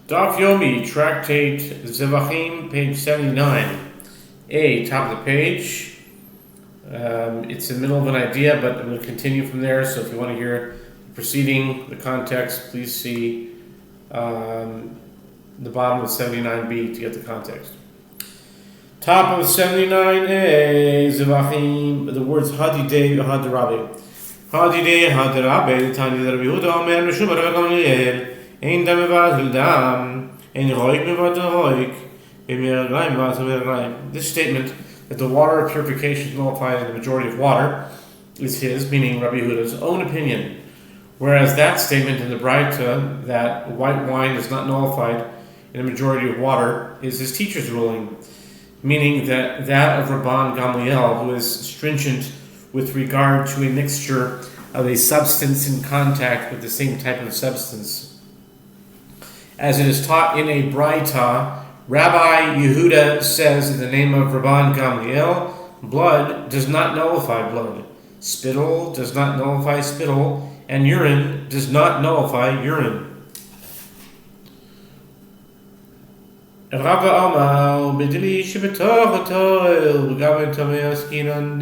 Daf Yomi, Tractate Zevachim, page 79. Top of the page. It's in the middle of an idea, but I'm going to continue from there. So if you want to hear the proceeding, the context, please see the bottom of 79b to get the context. Top of 79a, Zevachim, the words Hadidei Hadarabe. Hadidei Hadarabe, Tani Rabbi Yehuda, Omer, Meshum, Rabbi Gamliel. Ein dam vazil dam, ein roik mevat roik, This statement that the water of purification is nullified in the majority of water is his, meaning Rabbi Yehuda's own opinion, whereas that statement in the Braita that white wine is not nullified in a majority of water is his teacher's ruling, meaning that of Rabban Gamliel, who is stringent with regard to a mixture of a substance in contact with the same type of substance. As it is taught in a Braita, Rabbi Yehuda says in the name of Rabban Gamliel, blood does not nullify blood, spittle does not nullify spittle, and urine does not nullify urine. Rabba Amar b'dili shebetoch ha'toil v'gam tamei askinan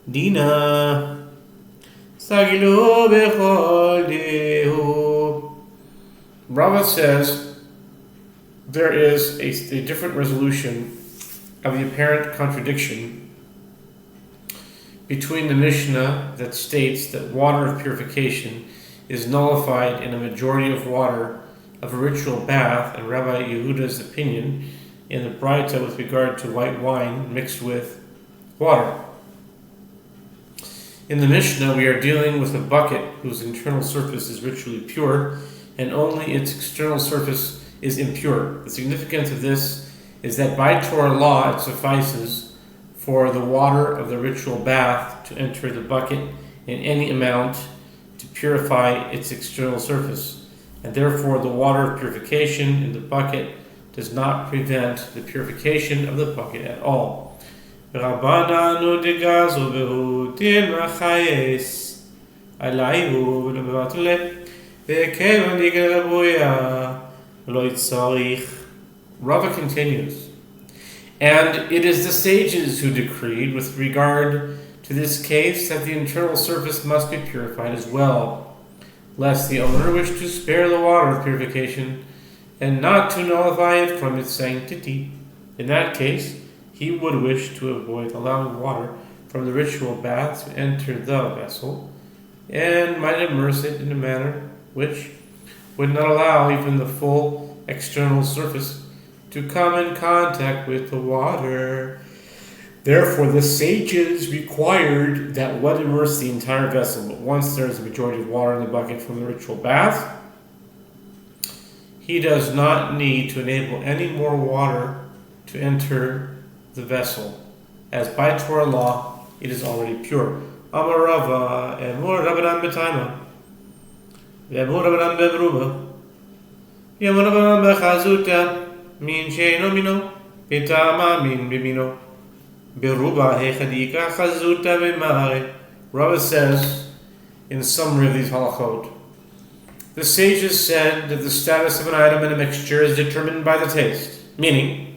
dina sagilu b'chol dehu. Rava says there is a different resolution of the apparent contradiction between the Mishnah that states that water of purification is nullified in a majority of water of a ritual bath and Rabbi Yehuda's opinion in the Braita with regard to white wine mixed with water. In the Mishnah, we are dealing with a bucket whose internal surface is ritually pure and only its external surface is impure. The significance of this is that by Torah law it suffices for the water of the ritual bath to enter the bucket in any amount to purify its external surface, and therefore the water of purification in the bucket does not prevent the purification of the bucket at all. Rava continues, and it is the sages who decreed with regard to this case that the internal surface must be purified as well, lest the owner wish to spare the water of purification and not to nullify it from its sanctity. In that case, he would wish to avoid allowing water from the ritual bath to enter the vessel and might immerse it in a manner which would not allow even the full external surface to come in contact with the water. Therefore, the sages required that one immerse the entire vessel, but once there is a majority of water in the bucket from the ritual bath, he does not need to enable any more water to enter the vessel, as by Torah law it is already pure. Amar Rava, Emor Rabbanan b'Taima, Emor Rabbanan b'Bruba, Emor Rabbanan b'Chazuta, Min she'eno mino, B'Tama min b'mino, B'Ruba hechadika Chazuta b'Mare. Rava says, in summary of these halachot, the sages said that the status of an item in a mixture is determined by the taste, meaning,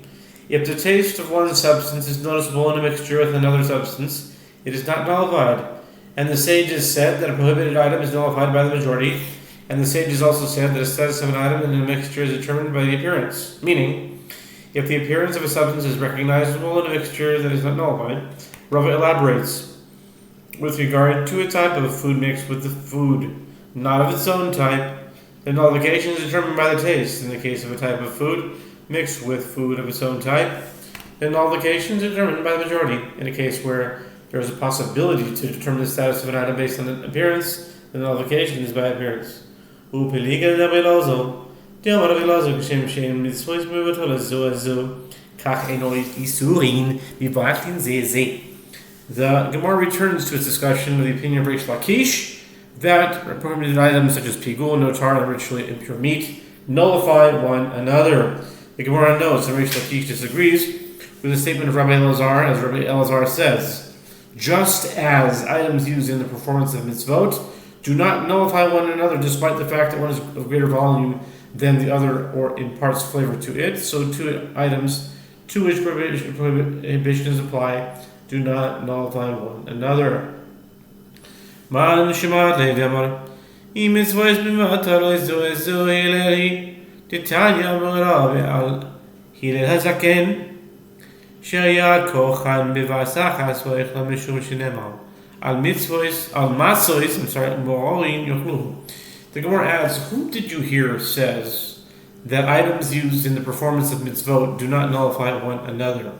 if the taste of one substance is noticeable in a mixture with another substance, it is not nullified. And the sages said that a prohibited item is nullified by the majority. And the sages also said that the status of an item in a mixture is determined by the appearance. Meaning, if the appearance of a substance is recognizable in a mixture that is not nullified, Rava elaborates with regard to a type of food mixed with the food not of its own type, the nullification is determined by the taste. In the case of a type of food mixed with food of its own type, the nullification is determined by the majority. In a case where there is a possibility to determine the status of an item based on the appearance, the nullification is by appearance. The Gemara returns to its discussion of the opinion of Reish Lakish that prohibited items such as pigul, notar, and ritually impure meat nullify one another. The Gemara notes that Reish Lakish disagrees with the statement of Rabbi Elazar, as Rabbi Elazar says, just as items used in the performance of mitzvot do not nullify one another despite the fact that one is of greater volume than the other or imparts flavor to it, so two items to which prohibitions apply do not nullify one another. Man Shemad Ledamar. Imitzvahs b'mataro zo hileri. Titanya Morabe al Hilel Hazaken. Shaya Kochan b'vasachas v'echla mishum shenemar. Al mitzvahs, al matzos, mo'orin yochlu. The Gemara adds, whom did you hear says that items used in the performance of mitzvot do not nullify one another?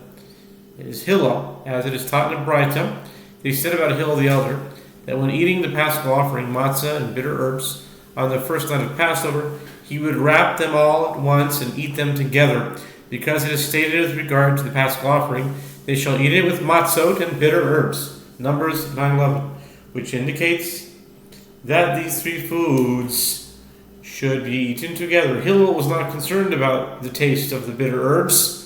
It is Hillel, as it is taught in Braita. They said about Hillel the elder, that when eating the Paschal offering, matzah and bitter herbs, on the first night of Passover, he would wrap them all at once and eat them together, because it is stated with regard to the Paschal offering, they shall eat it with matzot and bitter herbs, Numbers 9:11, which indicates that these three foods should be eaten together. Hillel was not concerned about the taste of the bitter herbs.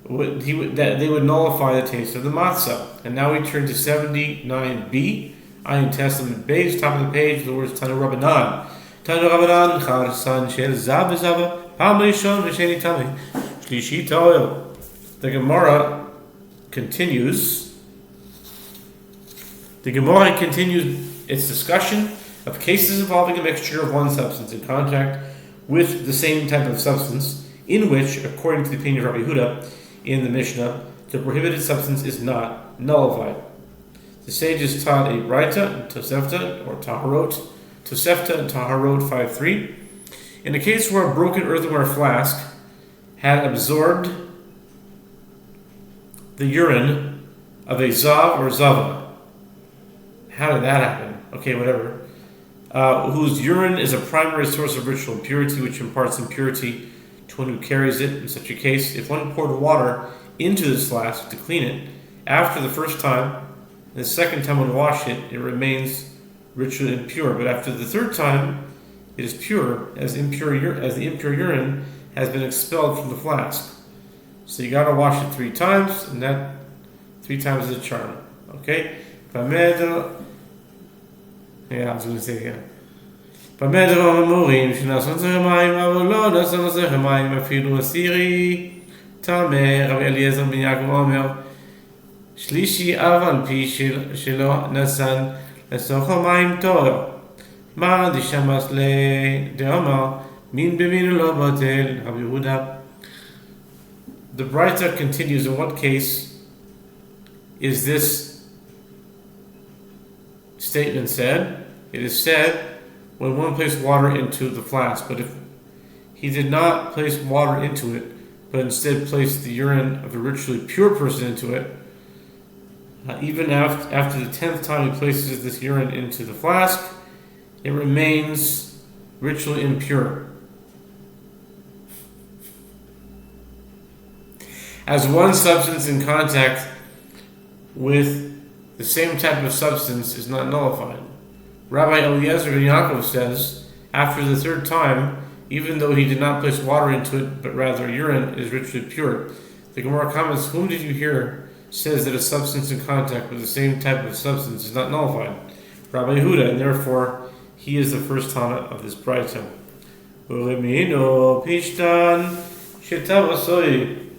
That they would nullify the taste of the matzah. And now we turn to 79b, Ayin Testament base, top of the page, the words Tanu Rabbanan. Tanu Rabbanan, Charsan Shel Zav Zava, Pam Rishon V'Sheni Tami, Shlishi Toil. The Gemara continues its discussion of cases involving a mixture of one substance in contact with the same type of substance, in which, according to the opinion of Rabbi Yehuda in the Mishnah, the prohibited substance is not nullified. The sages taught a Braita, Tosefta, or Taharot, Tosefta and Taharot 5.3. In a case where a broken earthenware flask had absorbed the urine of a Zav or Zava. How did that happen? Okay, whatever. Whose urine is a primary source of ritual impurity, which imparts impurity to one who carries it. In such a case, if one poured water into this flask to clean it, after the first time, and the second time one washed it, it remains ritually impure. But after the third time, it is pure, as the impure urine has been expelled from the flask. So you got to wash it 3 times, and that 3 times is a charm. Okay? Yeah, I was going to say it again. במדרום המורים שנעשו נצח המים, אבל לא נעשו נצח המים אפילו עשירי תמה. רבי אליעזר בן יעקב אומר, שלישי אף על פי שלא נשן לסוך המים תור. מה דשמאס לדאמר, מין במין לא בטל, רבי יהודה. The Braita continues, in what case is this statement said? It is said when one placed water into the flask, but if he did not place water into it, but instead placed the urine of a ritually pure person into it, even after the 10th time he places this urine into the flask, it remains ritually impure. As one substance in contact with the same type of substance is not nullified. Rabbi Eliezer ben Yaakov says, after the 3rd time, even though he did not place water into it, but rather urine, is ritually pure. The Gemara comments, whom did you hear says that a substance in contact with the same type of substance is not nullified? Rabbi Yehuda, and therefore he is the first Tana of this Braita. Pishtan shetavasoi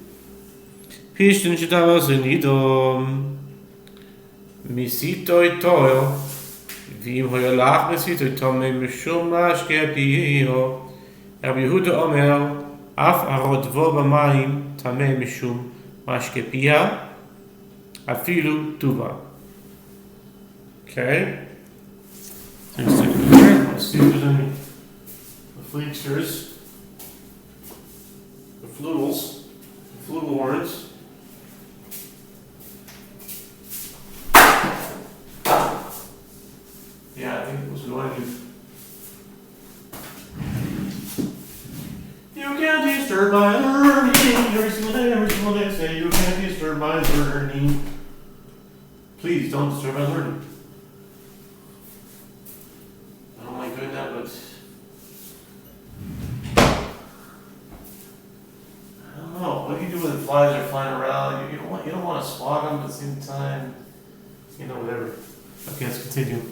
nidom misitoi toil v'im hoyolach misitoi tomei mishum mashke piyo. Rabbi Yehuda omer af arodvo b'mayim tamei mishum mashke piya afilu tuva. Okay. Take a second here. Let's see if there's any fleeksters, the flugelhorns. Yeah, I think it was anointed. You can't disturb my learning. Every single day I say, you can't disturb my learning. Please don't disturb my learning. I don't like doing that, but I don't know. What do you do when the flies are flying around? You don't want to swat them, but at the same time, whatever. Okay, let's continue.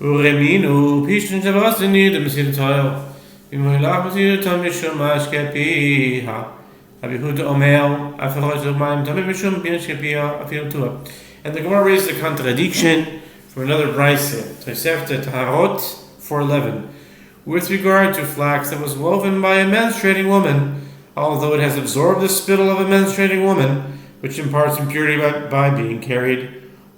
Ureminu, Pishtin Javasini, the Messiah Toil. Imulach Messiah Tomishum Ashkepiha. Abihuda Omel, Afaroj Maim Tomishum Binshkepia, Afil Tua. And the Gemara raises a contradiction from another brayse, Tosefta Taharot 4:11, with regard to flax that was woven by a menstruating woman, although it has absorbed the spittle of a menstruating woman, which imparts impurity by being carried.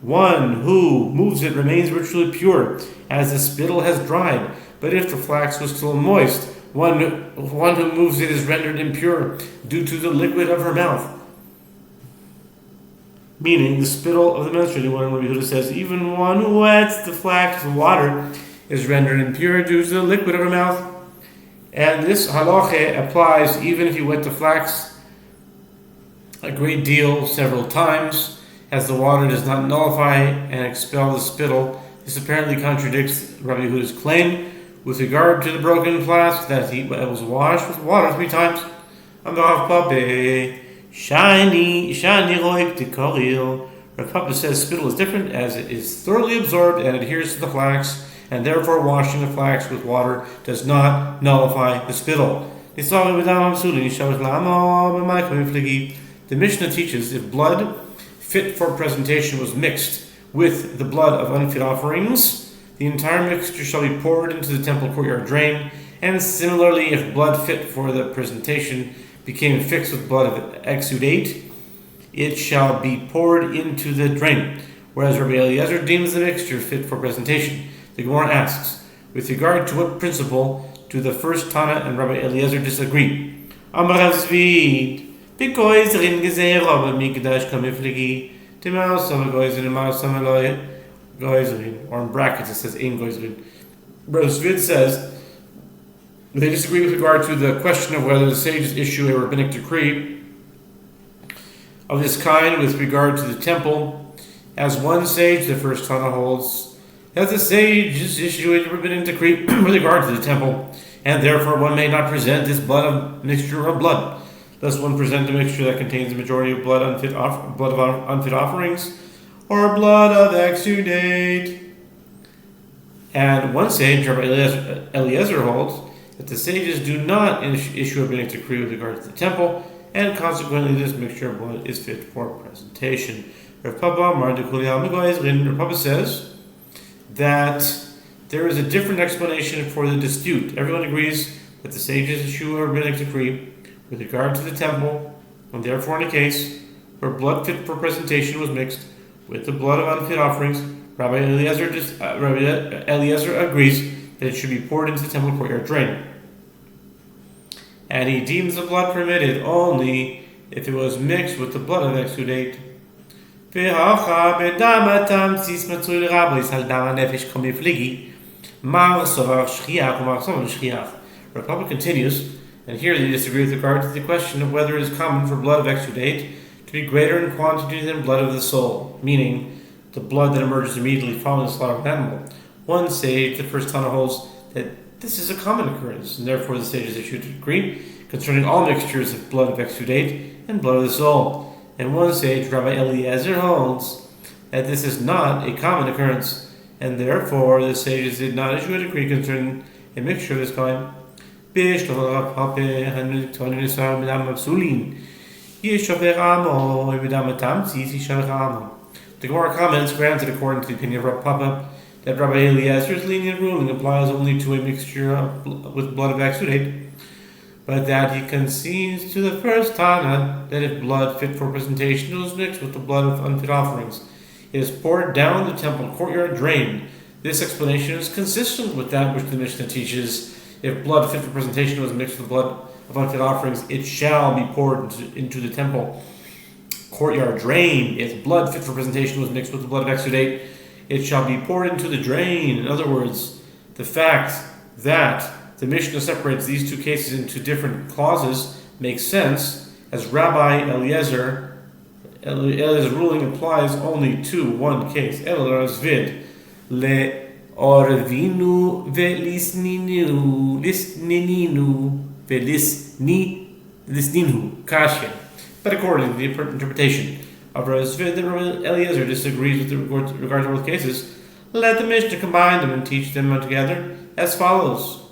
One who moves it remains virtually pure, as the spittle has dried. But if the flax was still moist, one who moves it is rendered impure due to the liquid of her mouth. Meaning, the spittle of the menstruating woman, Rabbi Yehuda says, even one who wets the flax with water is rendered impure due to the liquid of her mouth. And this halacha applies even if you wet the flax a great deal, several times, as the water does not nullify and expel the spittle. This apparently contradicts Rabbi Yehuda's claim with regard to the broken flask that it was washed with water 3 times. Shiny roik de koril. Rav Papa says spittle is different as it is thoroughly absorbed and adheres to the flax, and therefore washing the flax with water does not nullify the spittle. The Mishnah teaches if blood fit for presentation was mixed with the blood of unfit offerings, the entire mixture shall be poured into the temple courtyard drain, and similarly if blood fit for the presentation became fixed with blood of exudate, it shall be poured into the drain. Whereas Rabbi Eliezer deems the mixture fit for presentation. The Gemara asks, with regard to what principle do the first Tana and Rabbi Eliezer disagree? Amar Rav Zvid, b'goizrin gezerah b'mikdash kamiflegi, t'maasam goizrin, m'asam eloi goizrin, or in brackets it says ein goizrin. Rav Zvid says they disagree with regard to the question of whether the sages issue a rabbinic decree of this kind with regard to the temple. As one sage, the first Tana holds that the sages issue a rabbinic decree with regard to the temple, and therefore one may not present this mixture of blood. Thus one present a mixture that contains the majority of blood of unfit offerings, or blood of exudate. And one sage, Rabbi Eliezer holds that the sages do not issue a rabbinic decree with regard to the temple, and consequently this mixture of blood is fit for presentation. Rav Papa says that there is a different explanation for the dispute. Everyone agrees that the sages issue a rabbinic decree with regard to the temple, and therefore in a case where blood fit for presentation was mixed with the blood of unfit offerings, Rabbi Eliezer agrees that it should be poured into the temple courtyard drain. And he deems the blood permitted only if it was mixed with the blood of exudate. Republic continues, and here they disagree with regard to the question of whether it is common for blood of exudate to be greater in quantity than blood of the soul, meaning the blood that emerges immediately following the slaughter of an animal. One sage, the first Tana, holds that this is a common occurrence, and therefore the sages issued a decree concerning all mixtures of blood of exudate and blood of the soul. And one sage, Rabbi Eliezer, holds that this is not a common occurrence, and therefore the sages did not issue a decree concerning a mixture of this kind. The Gemara comments, granted according to the opinion of Rav Papa, that Rabbi Eliezer's lenient ruling applies only to a mixture with blood of exudate, but that he concedes to the first Tana that if blood fit for presentation was mixed with the blood of unfit offerings, it is poured down the temple courtyard drain. This explanation is consistent with that which the Mishnah teaches. If blood fit for presentation was mixed with the blood of unfit offerings, it shall be poured into the temple courtyard drain. If blood fit for presentation was mixed with the blood of exudate, it shall be poured into the drain. In other words, the fact that the Mishnah separates these two cases into different clauses makes sense, as Rabbi Eliezer's ruling applies only to one case. El Razvid le orvinu velisninu velisninu kasha. But according to the interpretation of Razvid, Rabbi Eliezer disagrees with regard to both cases. Let the Mishnah combine them and teach them together as follows.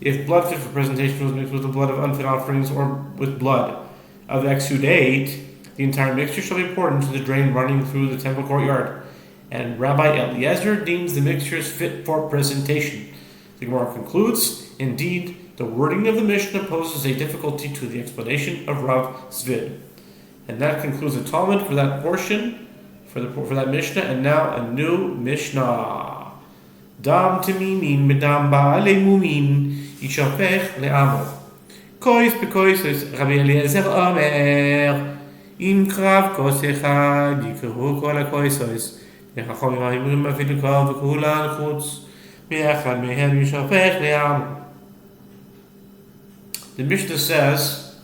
If blood fit for presentation was mixed with the blood of unfit offerings or with blood of exudate, the entire mixture shall be poured into the drain running through the temple courtyard. And Rabbi Eliezer deems the mixtures fit for presentation. The Gemara concludes, indeed, the wording of the Mishnah poses a difficulty to the explanation of Rav Zvid. And that concludes the Talmud for that portion, for that Mishnah, and now a new Mishnah. Dam tamimin medam ba'ale mumin yishafech le'amo. Kois bekois Rabbi Eliezer omer im krav kos echad yikru kol hakoisos v'chachomim ha'imrim afilu kol v'kulan chutz me'echad mehem yishafech le'amo. The Mishnah says,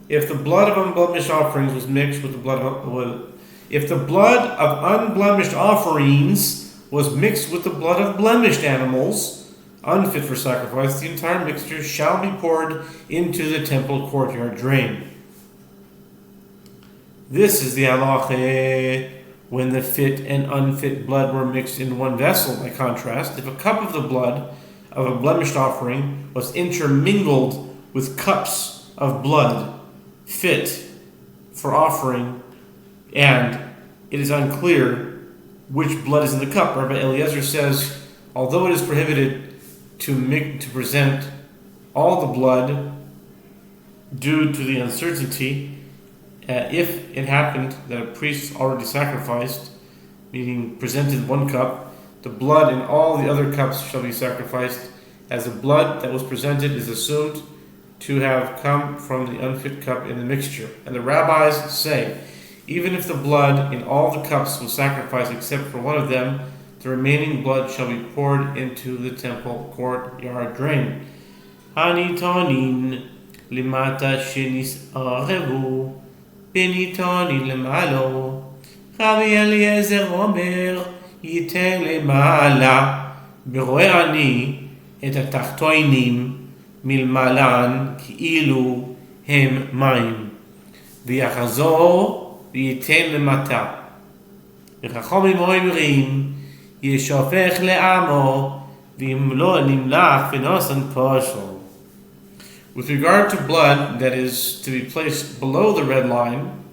if the blood of unblemished offerings was mixed with the blood of if the blood of unblemished offerings was mixed with the blood of blemished animals, unfit for sacrifice, the entire mixture shall be poured into the temple courtyard drain. This is the halacha when the fit and unfit blood were mixed in one vessel. By contrast, if a cup of the blood of a blemished offering was intermingled with cups of blood fit for offering, and it is unclear which blood is in the cup. Rabbi Eliezer says, although it is prohibited to present all the blood due to the uncertainty, if it happened that a priest already sacrificed, meaning presented one cup, the blood in all the other cups shall be sacrificed, as the blood that was presented is assumed to have come from the unfit cup in the mixture. And the rabbis say, even if the blood in all the cups was sacrificed except for one of them, the remaining blood shall be poured into the temple courtyard drain. Hanitonin limata shenis arevu benitonin lemalo. Rabbi Eliezer omer yitel lemala beroe ani et atachtoinim מלמעלן כאילו הם מים ויחזור וייתן למטה וחכמים אומרים ישופך לעמו ואם לא נמלח ונוסן פושל. With regard to blood that is to be placed below the red line,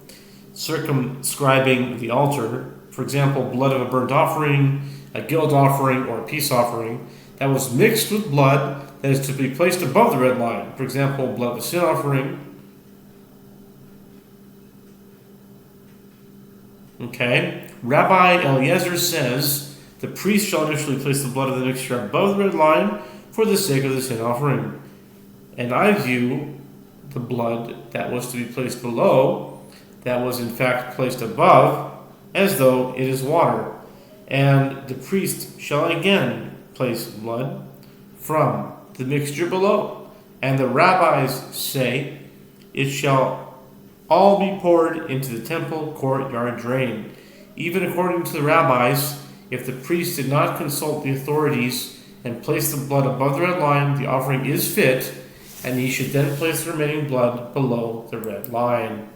circumscribing the altar, for example, blood of a burnt offering, a guilt offering, or a peace offering, that was mixed with blood that is to be placed above the red line, for example, blood of a sin offering. Okay, Rabbi Eliezer says the priest shall initially place the blood of the mixture above the red line for the sake of the sin offering. And I view the blood that was to be placed below, that was in fact placed above, as though it is water. And the priest shall again place blood from the mixture below. And the rabbis say it shall all be poured into the temple courtyard drain. Even according to the rabbis, if the priest did not consult the authorities and place the blood above the red line, the offering is fit, and he should then place the remaining blood below the red line.